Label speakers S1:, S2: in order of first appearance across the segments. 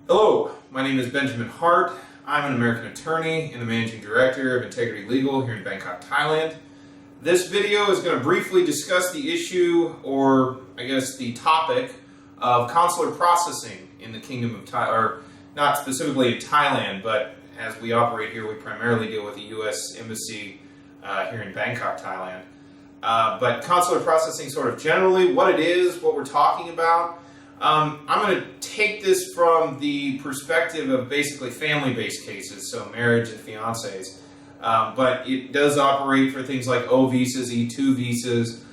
S1: Hello, my name is Benjamin Hart. I'm an American attorney and the Managing Director of Integrity Legal here in Bangkok, Thailand. This video is going to briefly discuss the issue, or I guess the topic, of consular processing in the Kingdom of Thailand, or not specifically in Thailand, but as we operate here, we primarily deal with the U.S. Embassy here in Bangkok, Thailand. But consular processing sort of generally, what it is, what we're talking about. I'm going to take this from the perspective of basically family-based cases, so marriage and fiancés. But it does operate for things like O visas, E2 visas.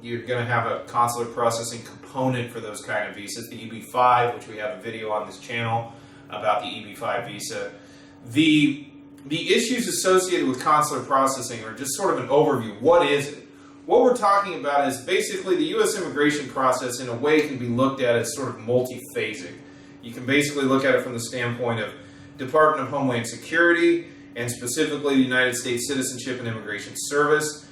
S1: You're going to have a consular processing component for those kind of visas. The EB-5, which we have a video on this channel about the EB-5 visa. The issues associated with consular processing are just sort of an overview. What is it? What we're talking about is basically the U.S. immigration process in a way can be looked at as sort of multi-phasic. You can basically look at it from the standpoint of Department of Homeland Security and specifically the United States Citizenship and Immigration Service.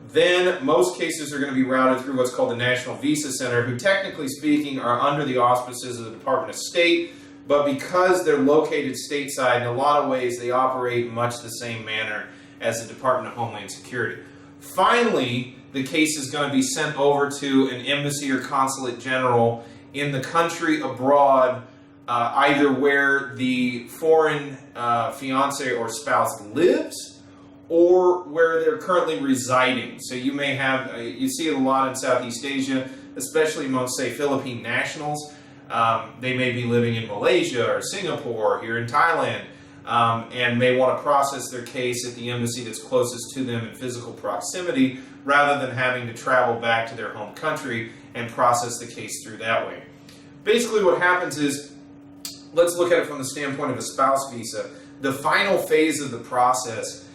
S1: Then most cases are going to be routed through what's called the National Visa Center, who technically speaking are under the auspices of the Department of State, but because they're located stateside, in a lot of ways they operate in much the same manner as the Department of Homeland Security. Finally, the case is going to be sent over to an embassy or consulate general in the country abroad, either where the foreign fiancé or spouse lives or where they're currently residing. So you may have, you see it a lot in Southeast Asia, especially amongst, say, Philippine nationals. They may be living in Malaysia or Singapore or here in Thailand. And may want to process their case at the embassy that's closest to them in physical proximity, rather than having to travel back to their home country and process the case through that way. Basically what happens is, let's look at it from the standpoint of a spouse visa. The final phase of the process,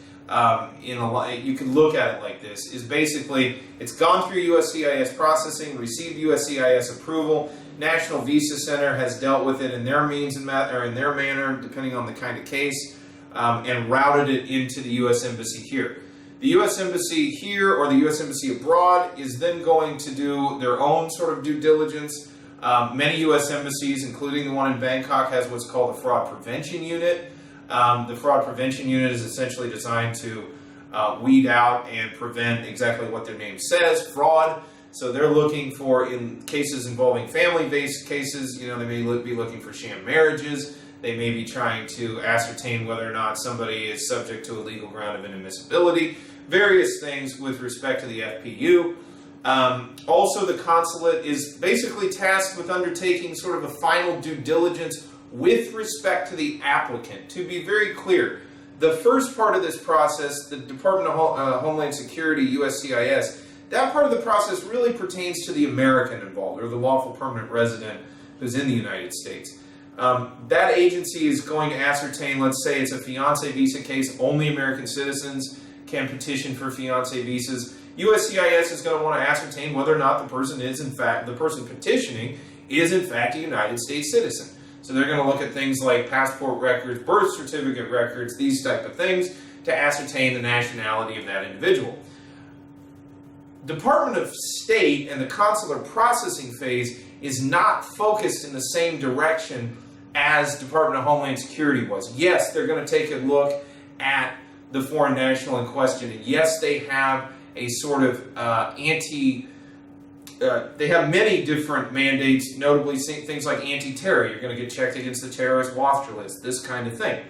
S1: you can look at it like this, is basically it's gone through USCIS processing, received USCIS approval. National Visa Center has dealt with it in their means and in their manner, depending on the kind of case, and routed it into the U.S. Embassy here. The U.S. Embassy here or the U.S. Embassy abroad is then going to do their own sort of due diligence. Many U.S. embassies, including the one in Bangkok, has what's called a fraud prevention unit. The fraud prevention unit is essentially designed to weed out and prevent exactly what their name says, fraud. So they're looking for, in cases involving family-based cases, they may be looking for sham marriages. They may be trying to ascertain whether or not somebody is subject to a legal ground of inadmissibility. Various things with respect to the FPU. Also, the consulate is basically tasked with undertaking sort of a final due diligence with respect to the applicant. To be very clear, the first part of this process, the Department of Homeland Security, USCIS, that part of the process really pertains to the American involved, or the lawful permanent resident who's in the United States. That agency is going to ascertain, let's say it's a fiancé visa case, only American citizens can petition for fiancé visas. USCIS is going to want to ascertain whether or not the person petitioning is in fact a United States citizen. So they're going to look at things like passport records, birth certificate records, these type of things to ascertain the nationality of that individual. Department of State and the consular processing phase is not focused in the same direction as Department of Homeland Security was. Yes, they're going to take a look at the foreign national in question, and yes, they have a sort of they have many different mandates, notably things like anti-terror. You're going to get checked against the terrorist watch list, this kind of thing.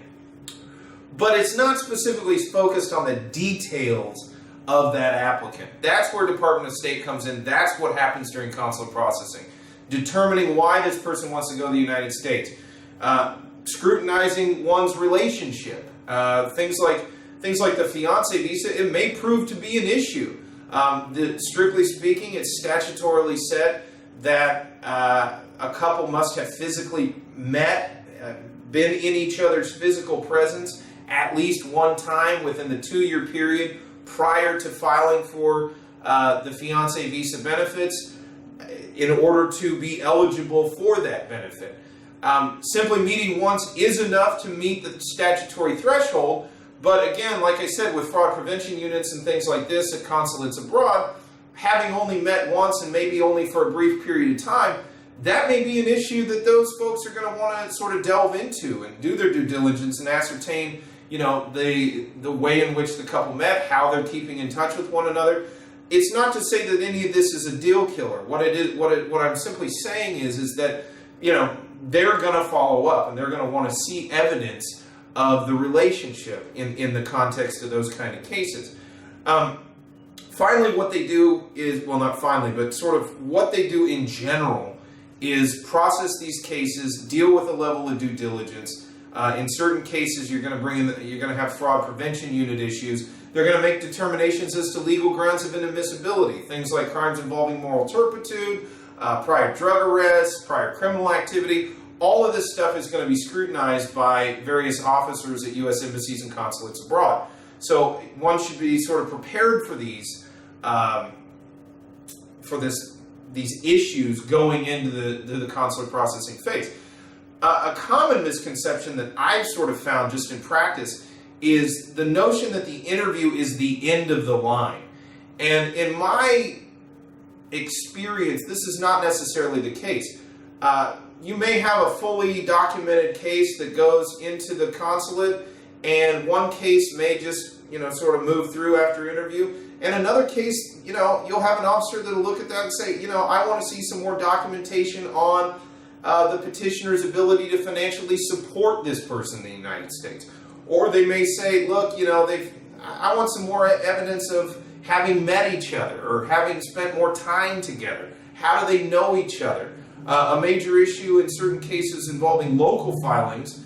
S1: But it's not specifically focused on the details of that applicant. That's where Department of State comes in. That's what happens during consular processing. Determining why this person wants to go to the United States. Scrutinizing one's relationship. Things like the fiancé visa, it may prove to be an issue. Strictly speaking, it's statutorily said that a couple must have physically met, been in each other's physical presence at least one time within the 2-year period prior to filing for the fiancé visa benefits in order to be eligible for that benefit. Simply meeting once is enough to meet the statutory threshold, but again, like I said, with fraud prevention units and things like this at consulates abroad, having only met once and maybe only for a brief period of time, that may be an issue that those folks are going to want to sort of delve into and do their due diligence and ascertain, the way in which the couple met, how they're keeping in touch with one another. It's not to say that any of this is a deal killer. What I'm simply saying is that, they're going to follow up and they're going to want to see evidence of the relationship in the context of those kind of cases. Finally, what they do is, well, not finally, but sort of what they do in general is process these cases, deal with a level of due diligence. In certain cases, you're going to have fraud prevention unit issues. They're going to make determinations as to legal grounds of inadmissibility, things like crimes involving moral turpitude, prior drug arrests, prior criminal activity. All of this stuff is going to be scrutinized by various officers at U.S. embassies and consulates abroad. So one should be sort of prepared for these issues going into the consular processing phase. A common misconception that I've sort of found just in practice is the notion that the interview is the end of the line. And in my experience, this is not necessarily the case. You may have a fully documented case that goes into the consulate, and one case may just, sort of move through after interview. And another case, you'll have an officer that'll look at that and say, I want to see some more documentation on the petitioner's ability to financially support this person in the United States. Or they may say, look, I want some more evidence of having met each other or having spent more time together. How do they know each other? A major issue in certain cases involving local filings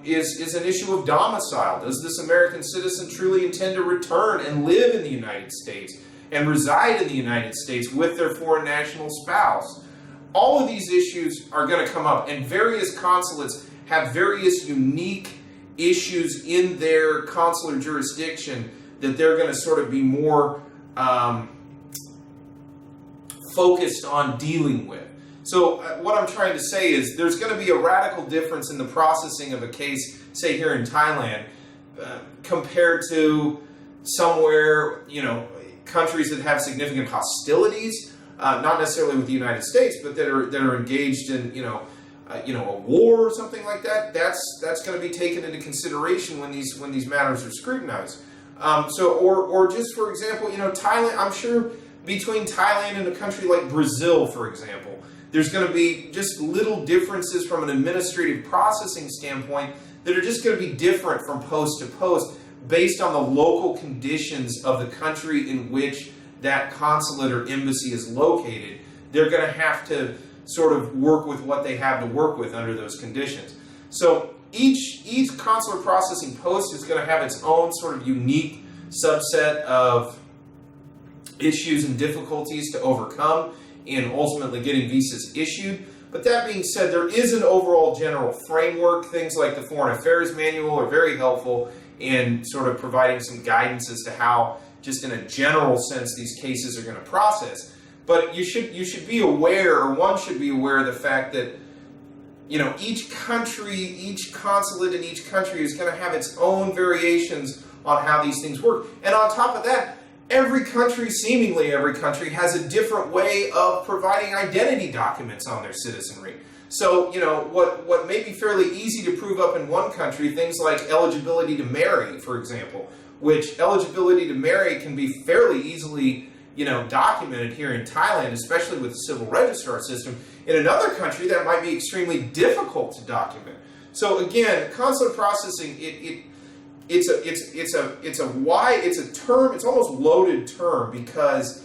S1: is an issue of domicile. Does this American citizen truly intend to return and live in the United States and reside in the United States with their foreign national spouse? All of these issues are going to come up, and various consulates have various unique issues in their consular jurisdiction that they're going to sort of be more focused on dealing with. So what I'm trying to say is there's going to be a radical difference in the processing of a case, say here in Thailand, compared to somewhere, countries that have significant hostilities, not necessarily with the United States, but that are engaged in, a war or something like that. That's going to be taken into consideration when these matters are scrutinized. Or just for example, Thailand. I'm sure between Thailand and a country like Brazil, for example, there's going to be just little differences from an administrative processing standpoint that are just going to be different from post to post based on the local conditions of the country in which that consulate or embassy is located. They're going to have to sort of work with what they have to work with under those conditions. So each consular processing post is going to have its own sort of unique subset of issues and difficulties to overcome in ultimately getting visas issued. But that being said, there is an overall general framework. Things like the Foreign Affairs Manual are very helpful in sort of providing some guidance as to how, just in a general sense, these cases are going to process. But you should be aware, or one should be aware of the fact that, each country, each consulate in each country is going to have its own variations on how these things work. And on top of that, seemingly every country, has a different way of providing identity documents on their citizenry. So, what may be fairly easy to prove up in one country, things like eligibility to marry, for example, which eligibility to marry can be fairly easily, documented here in Thailand, especially with the civil registrar system. In another country, that might be extremely difficult to document. So again, consular processing, it's a term, it's almost loaded term, because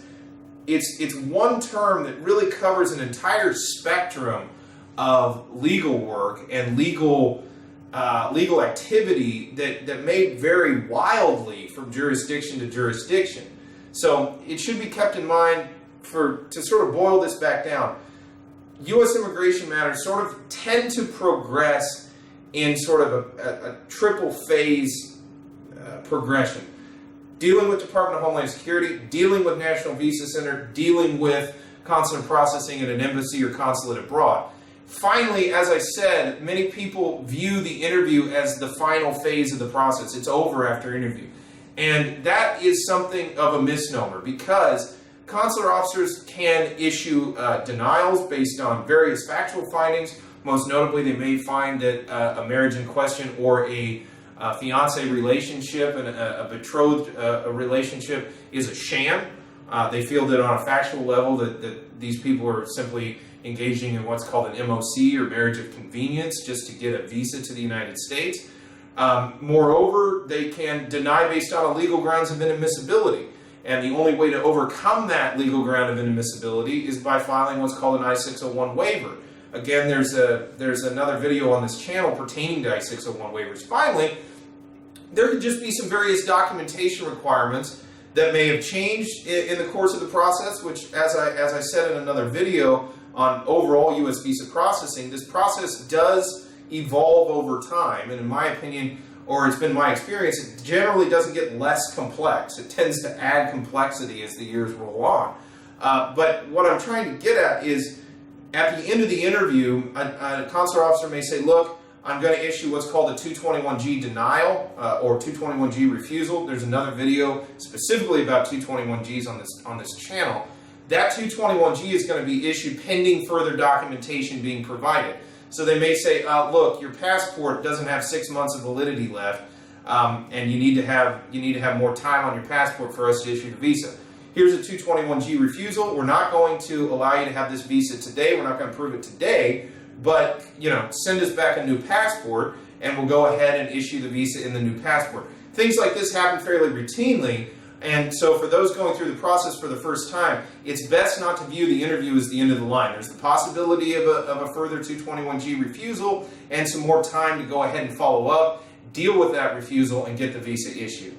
S1: it's one term that really covers an entire spectrum of legal work and legal activity that may vary wildly from jurisdiction to jurisdiction. So it should be kept in mind, to sort of boil this back down, U.S. immigration matters sort of tend to progress in sort of a triple phase progression. Dealing with Department of Homeland Security, dealing with National Visa Center, dealing with consular processing at an embassy or consulate abroad. Finally, as I said, many people view the interview as the final phase of the process. It's over after interview. And that is something of a misnomer, because consular officers can issue denials based on various factual findings. Most notably, they may find that a marriage in question or a fiancé relationship and a betrothed relationship is a sham. They feel that on a factual level that these people are simply engaging in what's called an MOC, or marriage of convenience, just to get a visa to the United States. Moreover, they can deny based on a legal grounds of inadmissibility. And the only way to overcome that legal ground of inadmissibility is by filing what's called an I-601 waiver. Again, there's another video on this channel pertaining to I-601 waivers. Finally, there could just be some various documentation requirements that may have changed in the course of the process, which, as I said in another video on overall U.S. visa processing, this process does evolve over time, and in my opinion, or it's been my experience, it generally doesn't get less complex. It tends to add complexity as the years roll on. But what I'm trying to get at is, at the end of the interview, a consular officer may say, look, I'm going to issue what's called a 221G denial or 221G refusal. There's another video specifically about 221Gs on this channel. That 221G is going to be issued pending further documentation being provided. So they may say, look, your passport doesn't have 6 months of validity left, and you need to have more time on your passport for us to issue the visa. Here's a 221G refusal. We're not going to allow you to have this visa today. We're not going to approve it today, but send us back a new passport, and we'll go ahead and issue the visa in the new passport. Things like this happen fairly routinely. And so for those going through the process for the first time, it's best not to view the interview as the end of the line. There's the possibility of a further 221G refusal and some more time to go ahead and follow up, deal with that refusal, and get the visa issued.